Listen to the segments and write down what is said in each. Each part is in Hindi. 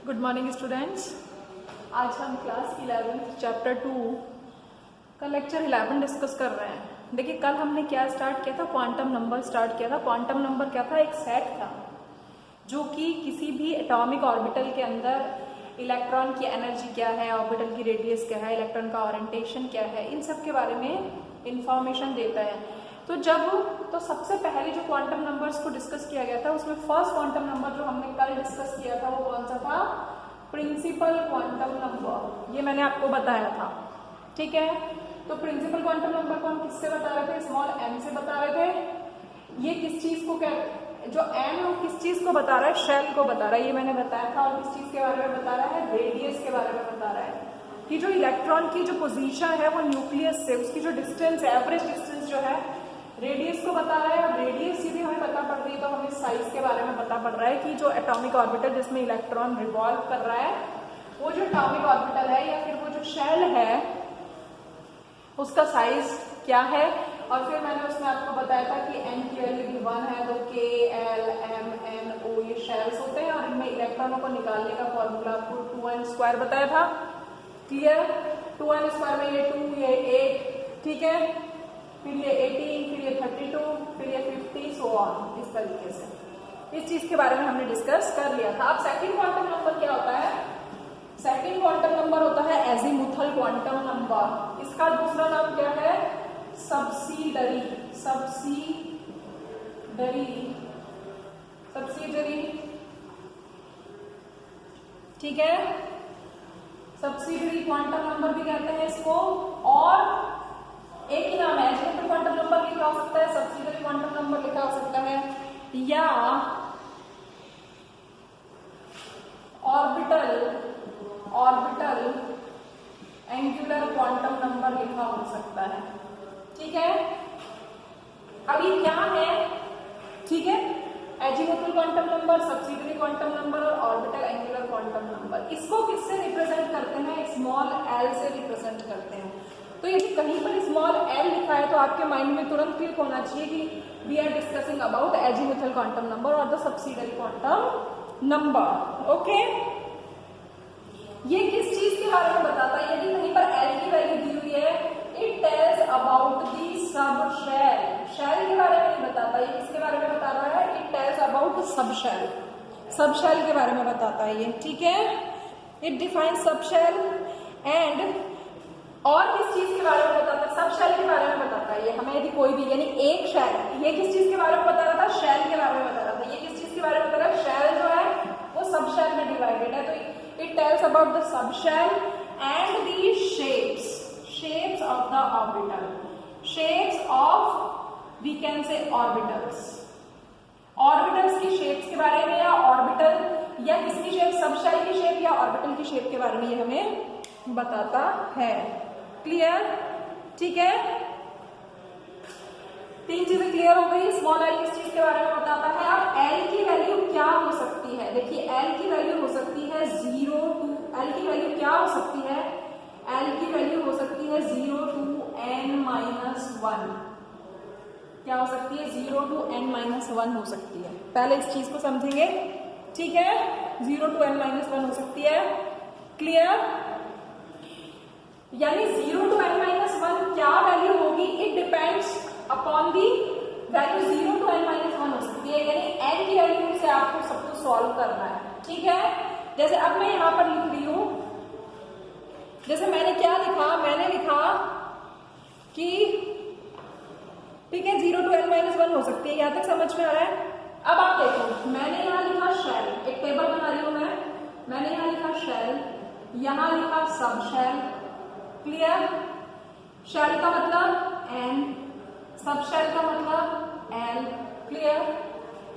Good morning students. आज हम क्लास 11 चैप्टर 2 का लेक्चर 11 डिस्कस कर रहे हैं। देखिए, कल हमने क्या स्टार्ट किया था, क्वांटम नंबर स्टार्ट किया था। क्वांटम नंबर क्या था? एक सेट था जो कि किसी भी एटॉमिक ऑर्बिटल के अंदर इलेक्ट्रॉन की एनर्जी क्या है, ऑर्बिटल की रेडियस क्या है, इलेक्ट्रॉन का ओरिएंटेशन क्या है, इन सब के बारे में इंफॉर्मेशन देता है। तो सबसे पहले जो क्वांटम नंबर्स को डिस्कस किया गया था उसमें फर्स्ट क्वांटम नंबर जो हमने कल डिस्कस किया था वो कौन सा था? Principal quantum number. ये मैंने आपको बताया था, ठीक है। तो प्रिंसिपल क्वांटम नंबर को हम किससे बता रहे थे? स्मॉल m से बता रहे थे। ये किस चीज को, क्या जो m है वो किस चीज को बता रहा है? शेल को बता रहा है, ये मैंने बताया था। और किस चीज के बारे में बता रहा है? रेडियस के बारे में बता रहा है कि जो इलेक्ट्रॉन की जो पोजीशन है वो न्यूक्लियस से, उसकी जो डिस्टेंस है, एवरेज डिस्टेंस जो है, रेडियस को बता रहा है। और रेडियस यदि हमें पता पड़ रही है तो हमें साइज के बारे में पता पड़ रहा है कि जो एटॉमिक ऑर्बिटल जिसमें इलेक्ट्रॉन रिवॉल्व कर रहा है वो जो एटॉमिक ऑर्बिटल है या फिर वो जो शेल है उसका साइज क्या है। और फिर मैंने उसमें आपको बताया था कि n की वैल्यू भी 1 है, तो k, l, m, n, o ये शेल्स होते हैं और इनमें इलेक्ट्रॉनों को निकालने का फॉर्मूला आपको 2n² बताया था। क्लियर? 2n² में ये 2, ये 8, ठीक है, फिर ये 18, फिर ये 32, फिर ये 50, सो ऑन, इस तरीके से इस चीज के बारे में हमने डिस्कस कर लिया था। अब सेकंड क्वांटम नंबर क्या होता है? सेकंड क्वांटम नंबर होता है एजीमुथल क्वांटम नंबर। इसका दूसरा नाम क्या है? सब्सिडरी। ठीक है, सब्सिडरी क्वांटम नंबर भी कहते हैं इसको। और एक ही नाम है, एजीमुथल क्वांटम नंबर लिखा हो सकता है, सब्सिडरी क्वांटम नंबर लिखा हो सकता है, या ऑर्बिटल एंगुलर क्वांटम नंबर लिखा हो सकता है, ठीक है। अब ये क्या है? ठीक है, azimuthal quantum number, subsidiary quantum number और ऑर्बिटल एंगुलर क्वांटम नंबर। इसको किससे रिप्रेजेंट करते हैं? स्मॉल l से रिप्रेजेंट करते हैं। तो यदि कहीं पर स्मॉल l लिखा है तो आपके माइंड में तुरंत क्लिक होना चाहिए कि we are discussing about azimuthal quantum number और the subsidiary quantum number. Okay, ये किस चीज के बारे में बताता है? यदि कहीं पर l की वैल्यू दी हुई है, इट टेल्स अबाउट दी सब शेल। शेल के बारे में नहीं बताता, ये किसके बारे में बता रहा है? It tells about sub shell के बारे में बताता है ये, ठीक है। It defines sub shell and, और किस चीज के बारे में बताता है? सब शेल के बारे में बताता है ये हमें। यदि कोई भी, यानी एक शेल, ये किस चीज के बारे में बता रहा था? शेल के बारे में बता रहा था। ये किस चीज के बारे में बता रहा है? शेल जो है वो सब शेल में डिवाइडेड है। तो it tells about the subshell and the shapes of the orbital, shapes of, we can say, orbitals की shapes के बारे में, या ऑर्बिटल या किसकी शेप, सबशेल की शेप या ऑर्बिटल की शेप के बारे में ये हमें बताता है। क्लियर? ठीक है, तीन चीजें क्लियर हो गई। स्मॉल l किस चीज के बारे में बताता है। अब l की वैल्यू क्या हो सकती है? देखिए, l की वैल्यू हो सकती है 0 to, l की वैल्यू क्या हो सकती है? l की वैल्यू हो सकती है 0 to n-1। क्या हो सकती है? 0 to n-1 हो सकती है। पहले इस चीज को समझेंगे, ठीक है। 0 to n-1 हो सकती है। क्लियर? यानी 0 to n-1 क्या वैल्यू होगी? It depends upon the value 0 to n-1 हो सकती है, यानी n की वैल्यू से आपको सब कुछ सॉल्व करना है, ठीक है। जैसे अब मैं यहां पर लिख रही हूं, जैसे मैंने क्या लिखा? मैंने लिखा कि, ठीक है, 0 to n-1 हो सकती है। यहां तक समझ में आ रहा है? अब आप देखो, मैंने यहां लिखा शेल, एक टेबल बना रही हूं मैंने यहां लिखा शेल, यहां लिखा सब शेल। क्लियर? शेल का मतलब n, सब शेल का मतलब l। क्लियर?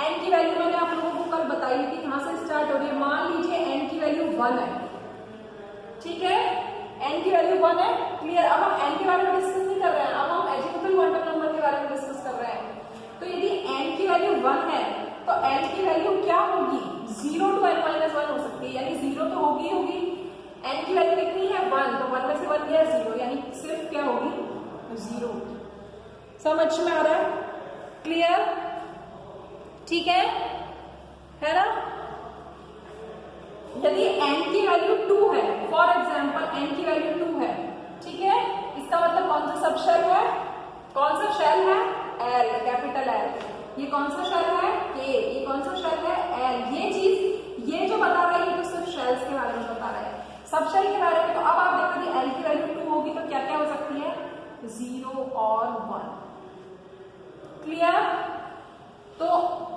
n की वैल्यू मैंने आप लोगों को कल बताई थी कहां से स्टार्ट हो रही है। मान लीजिए n की वैल्यू 1 है, ठीक है, n की वैल्यू 1 है। क्लियर? अब हम n के बारे में डिस्कस नहीं कर रहे हैं, अब हम एजीमुथल क्वांटम नंबर के बारे में डिस्कस कर रहे हैं। तो यदि n की वैल्यू 1 है तो l की वैल्यू क्या होगी? 0 to n-1 हो सकती है, यानी 0 तो होगी। n की वैल्यू कितनी है? 1, तो 1 में से 1 गया 0, यानी सिर्फ क्या होगी? 0। समझ में आ रहा है? क्लियर? ठीक है ना? यदि n की वैल्यू 2 है, फॉर एग्जाम्पल n की वैल्यू 2 है, ठीक है, इसका मतलब कौन सा सब शेल है, कौन सा शेल है, L, कैपिटल L। ये कौन सा शेल है, K, ये कौन सा शेल है, L। ये चीज, ये जो बता रहा है ये तो सिर्फ शेल्स के बारे में बता रहा है, सब शेल के बारे में। तो अब आप देखो कि L की वैल्यू 2 होगी तो क्या क्या हो सकती है, 0 और 1। क्लियर। तो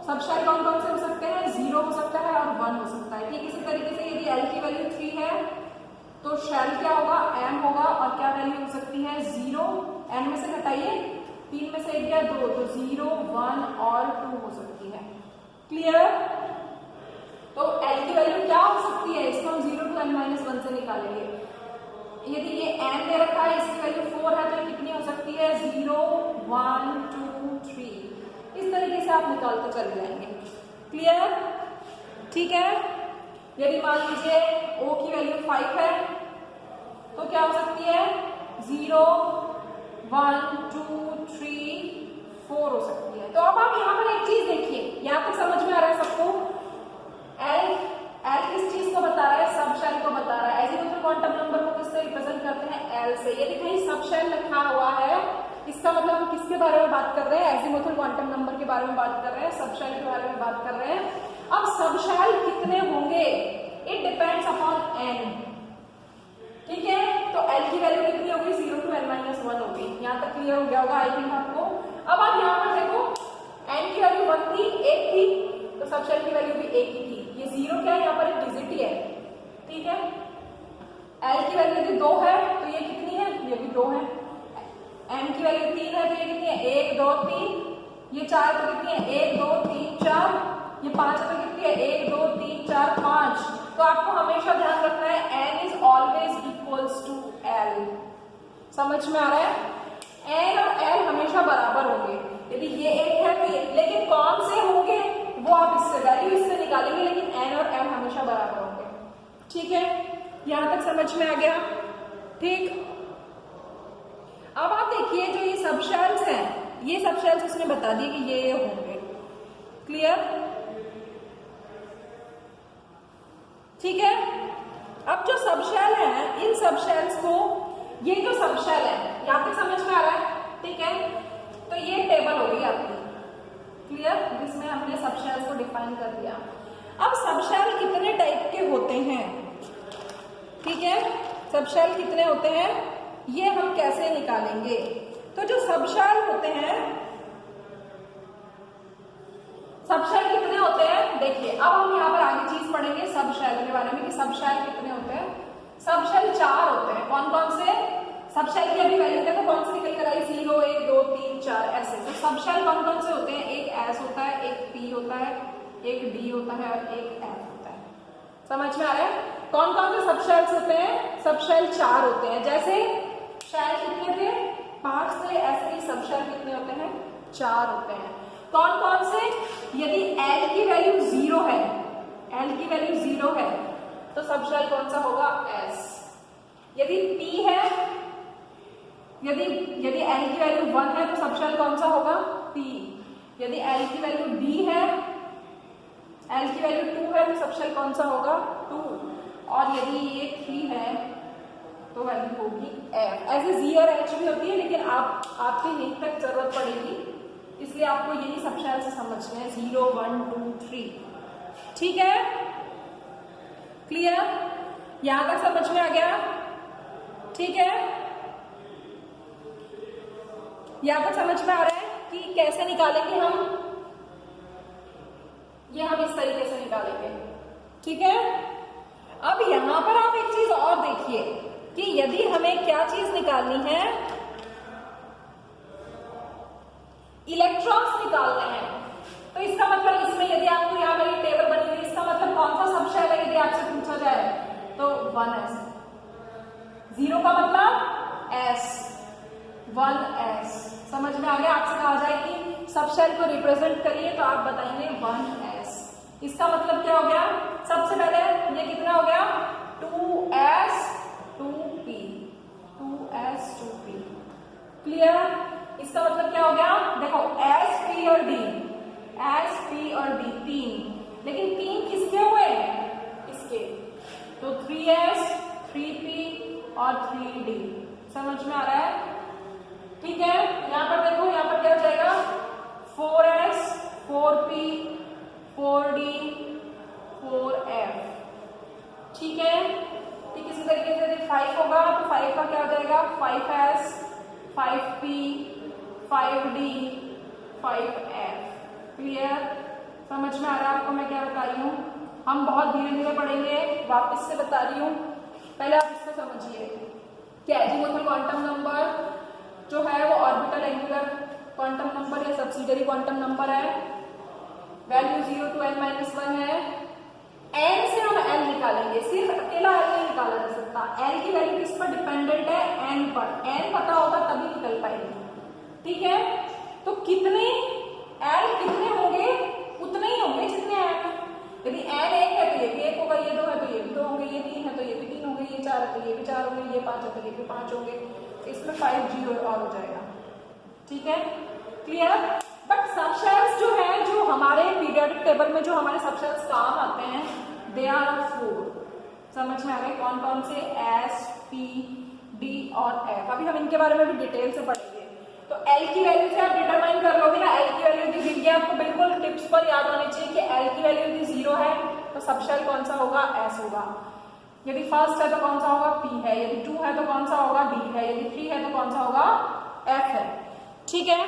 सब शेल कौन कौन से हो सकते हैं, 0 हो सकता है और 1 हो सकता है। ठीक, इसी तरीके से यदि L की वैल्यू 3 है तो शेल क्या होगा, M होगा, और क्या वैल्यू हो सकती है, 0, n में से घटाइए, 3 में से 1 गया 2, तो 0, 1 और 2 हो सकती है। क्लियर। तो L की वैल्यू क्या हो सकती है, इसको हम 0 to n-1 से निकालेंगे। यदि ये n दे रखा है, इसकी वैल्यू 4 है, तो ये कितनी हो सकती है, 0, 1, 2, 3। इस तरीके से आप निकालते चले जाएंगे। क्लियर। ठीक है। यदि मान लीजिए O की वैल्यू 5 है तो क्या हो सकती है, 0, 1, 2, 3, 4 हो सकती है। तो अब आप यहाँ पर एक चीज देखिए, यहाँ तक समझ में आ रहा है सबको, L किस चीज को बता रहा है, सब शेल को बता रहा है। एजीमुथल क्वांटम नंबर को किससे रिप्रेजेंट करते हैं, L से। यदि कहीं सब शेल लिखा हुआ है, इसका मतलब हम किसके बारे में बात कर रहे हैं, एजीमुथल क्वांटम नंबर के बारे में बात कर रहे हैं, सब शेल के बारे में बात कर रहे हैं। अब सब शेल कितने होंगे, इट डिपेंड्स अपॉन n। ठीक है, तो L की वैल्यू कितनी होगी, 0 to n-1 होगी। यहाँ तक क्लियर हो गया होगा आई थिंक आपको। अब आप यहाँ पर देखो, n की वैल्यू 1 थी, 1 थी, तो सब शेल की वैल्यू भी 1 ही थी। ये 0 क्या है, यहाँ पर एक डिजिट ही है। ठीक है, L की वैल्यू यदि 2 है तो ये कितनी है, ये भी 2 है। n की वैल्यू 3 है तो ये कितनी है, 1, 2, 3। ये 4 तो कितनी है, 1, 2, 3, 4। ये 5 तो कितनी है, 1, 2, 3, 4, 5। तो आपको हमेशा ध्यान रखना है n is always equals to L। समझ में आ रहा है, n और L हमेशा बराबर होंगे। यदि ये 1 है तो ये, लेकिन कौन से होंगे वो आप इससे वैल्यू इससे निकालेंगे, लेकिन n और L हमेशा बराबर होंगे। ठीक है, यहां तक समझ में आ गया। ठीक, अब आप देखिए जो ये सब शेल्स हैं, ये सब शेल्स उसने बता दिए कि ये होंगे। क्लियर। ठीक है, अब जो सब शेल है, इन सब शेल्स को, ये जो सब शेल है, यहां तक समझ में आ रहा है। ठीक है, तो ये टेबल होगी आपकी। क्लियर, जिसमें हमने सब शेल्स को डिफाइन कर दिया। अब सब शेल कितने टाइप के होते हैं, ठीक है, सब शेल कितने होते हैं ये हम कैसे निकालेंगे। तो जो सब शेल होते हैं, सब शेल कितने होते हैं, देखिए अब हम यहाँ पर आगे चीज पढ़ेंगे सब शेल के बारे में कि सब शेल कितने होते हैं। सब शेल 4 होते हैं। कौन कौन से, सब शेल की अभी वैल्यू देखो कौन से निकल कर आई, 0, 1, 2, 3, 4 ऐसे। तो सब शेल कौन कौन से होते हैं, एक S होता है, एक P होता है, एक D होता है और एक F होता है। समझ में आ रहा है, कौन कौन से सब शेल्स होते हैं, सब शेल 4 होते हैं। जैसे शेल कितने थे, 5 थे, ऐसे ही सब शेल कितने होते हैं, 4 होते हैं। कौन कौन से, यदि L की वैल्यू 0 है, L की वैल्यू 0 है तो सब शेल कौन सा होगा, S। यदि P है, यदि L की वैल्यू 1 है तो सब शेल कौन सा होगा, P। यदि L की वैल्यू D है, L की वैल्यू 2 है तो सब शेल कौन सा होगा, 2। और यदि ये 3 है तो वैल्यू होगी F। ऐसे Z और H भी होती है, लेकिन आपके हिंट तक जरूरत पड़ेगी, इसलिए आपको यही सब शेल से समझना है, 0, 1, 2, 3। ठीक है, क्लियर, यहां तक समझ में आ गया। ठीक है, यहां तक समझ में आ रहा है कि कैसे निकालेंगे हम, ये हम इस तरीके से निकालेंगे। ठीक है, अब यहां पर आप एक चीज और देखिए कि यदि हमें क्या चीज निकालनी है, इलेक्ट्रॉन्स निकालने हैं। तो इसका मतलब इसमें यदि आपको यहाँ पर टेबल बनी हुई, इसका मतलब कौन सा सब शेल है यदि आपसे पूछा जाए तो 1s। 0 का मतलब S, 1s। समझ में आ गया, आपसे कहा जाए कि सब शेल को रिप्रेजेंट करिए तो आप बताएंगे 1s। इसका मतलब क्या हो गया, सबसे पहले ये कितना हो गया, 2s 2p, 2s 2p। Clear, इसका मतलब क्या हो गया, देखो S, P और D, S, P और D 3, लेकिन 3 किसके हुए, इसके। और 3d। समझ में आ रहा है? ठीक है, यहाँ पर देखो, यहाँ पर क्या हो जाएगा 4s 4p 4d 4f। ठीक है, ठीक इसी तरीके से यदि 5 होगा तो 5 का क्या हो जाएगा 5s 5p 5d 5f। Clear? समझ में आ रहा है आपको मैं क्या बता रही हूँ? हम बहुत धीरे धीरे पढ़ेंगे, वापस से बता रही हूँ, पहले आप इसको समझिए कि एजीमुथल क्वांटम नंबर जो है वो ऑर्बिटल एंगुलर क्वांटम नंबर या सब्सिडियरी क्वांटम नंबर है। वैल्यू 0 to n-1 है। n से हम l निकालेंगे, सिर्फ अकेला l नहीं निकाला जा सकता। l की वैल्यू किस पर डिपेंडेंट है? n पर। n पता होगा तभी निकल पाएगी। ठीक है, तो कितने l कितने होंगे? उतने ही होंगे जितने n। यदि n 1 है तो ये भी 1 होगा, ये 2 है तो ये भी 2 होंगे, ये 3 है तो ये भी 3 होंगे, ये 4 है तो ये भी 4 होंगे, ये 5 है तो ये भी 5 होंगे, इसमें 5 जीरो और हो जाएगा। ठीक है, क्लियर? बट सबशेल्स जो है, जो हमारे पीरियोडिक टेबल में जो हमारे सबशेल्स काम आते हैं, दे आर 4। समझ में आ गए कौन कौन से? S, P, D और F। अभी हम इनके बारे में भी डिटेल से पढ़ेंगे। तो L की वैल्यू से आप डिटरमाइन कर लोगे ना, L की वैल्यू यदि दी गई, आपको बिल्कुल टिप्स पर याद होनी चाहिए कि L की वैल्यू यदि 0 है तो सबशेल कौन सा होगा? S होगा। यदि फर्स्ट है तो कौन सा होगा? P है। यदि 2 है तो कौन सा होगा? D है। यदि 3 है तो कौन सा होगा? F है। ठीक है,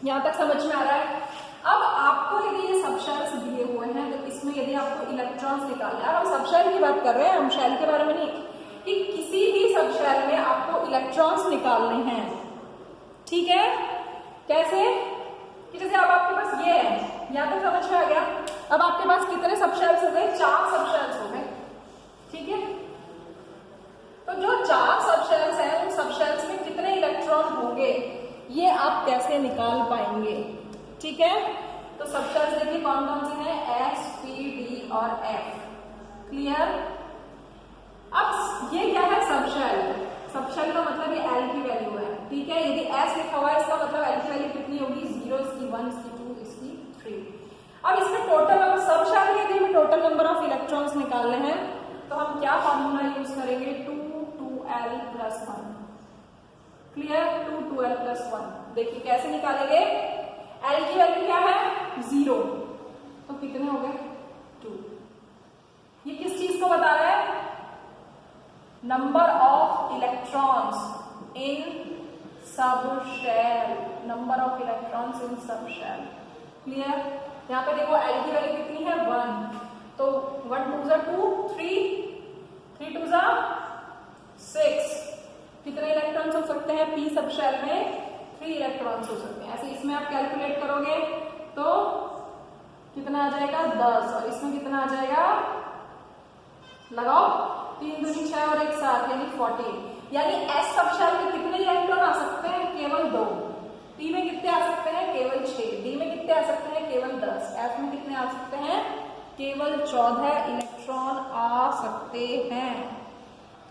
यहां तक समझ में आ रहा है? अब आपको यदि ये सबशेल्स दिए हुए हैं तो इसमें यदि आपको इलेक्ट्रॉन्स निकालने हैं, हम सबशेल की बात कर रहे हैं, हम शेल के बारे में नहीं, कि किसी भी सबशेल में आपको इलेक्ट्रॉन्स निकालने हैं। ठीक है, कैसे? कि जैसे अब आपके पास ये है, या तो समझ में आ गया? अब आपके पास कितने सबशेल्स हो गए? 4 सबशेल्स हो गए। ठीक है, तो जो 4 सबशेल्स हैं उन सबशेल्स में कितने इलेक्ट्रॉन होंगे ये आप कैसे निकाल पाएंगे? ठीक है, तो सबशेल्स देखिए कौन कौन से हैं? S, P, D और F। क्लियर? अब ये क्या है? सबशेल। सबशेल का मतलब ये L की वैल्यू है। ठीक है, यदि S लिखा हुआ है इसका मतलब L की वैल्यू कितनी होगी? 0, इसकी 1, इसकी 2, इसकी 3। अब इसमें टोटल नंबर, सबशेल के यदि हमें टोटल नंबर ऑफ इलेक्ट्रॉन्स निकालने हैं तो हम क्या फॉर्मूला यूज करेंगे? 2l + 1। क्लियर? 2l + 1। देखिए कैसे निकालेंगे? L की वैल्यू क्या है? 0, तो कितने हो गए? 2। ये किस चीज को बता रहा है? Number of electrons in subshell. Number of electrons in subshell. Clear? यहाँ पे देखो L की वैल्यू कितनी है? 1, तो 1 2 * 2 3 3 2 6। कितने इलेक्ट्रॉन्स हो सकते हैं? P सबशेल में 3 इलेक्ट्रॉन्स हो सकते हैं। ऐसे इसमें आप कैलकुलेट करोगे तो कितना आ जाएगा? 10। और इसमें कितना आ जाएगा? लगाओ, 3 दूनी 6 और 1 7, यानी 14। यानी S सबशेल में कितने इलेक्ट्रॉन आ सकते हैं? केवल 2। P में कितने आ सकते हैं? केवल 6। D में कितने आ सकते हैं? केवल 10। F में कितने आ सकते हैं? केवल 14 इलेक्ट्रॉन आ सकते हैं।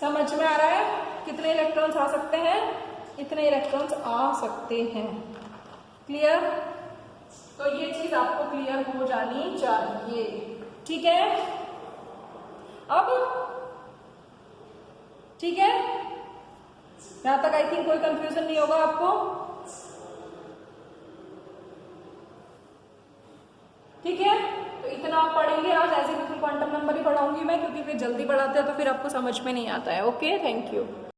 समझ में आ रहा है? कितने इलेक्ट्रॉन्स आ सकते हैं? इतने इलेक्ट्रॉन्स आ सकते हैं। क्लियर? तो ये चीज आपको क्लियर हो जानी चाहिए। ठीक है, अब ठीक है, यहां तक आई थिंक कोई कंफ्यूजन नहीं होगा आपको। ठीक है, तो इतना आप पढ़ेंगे आज। ऐसे बिल्कुल क्वांटम नंबर ही पढ़ाऊंगी मैं, क्योंकि फिर जल्दी पढ़ाते हैं तो फिर आपको समझ में नहीं आता है। Okay, thank you.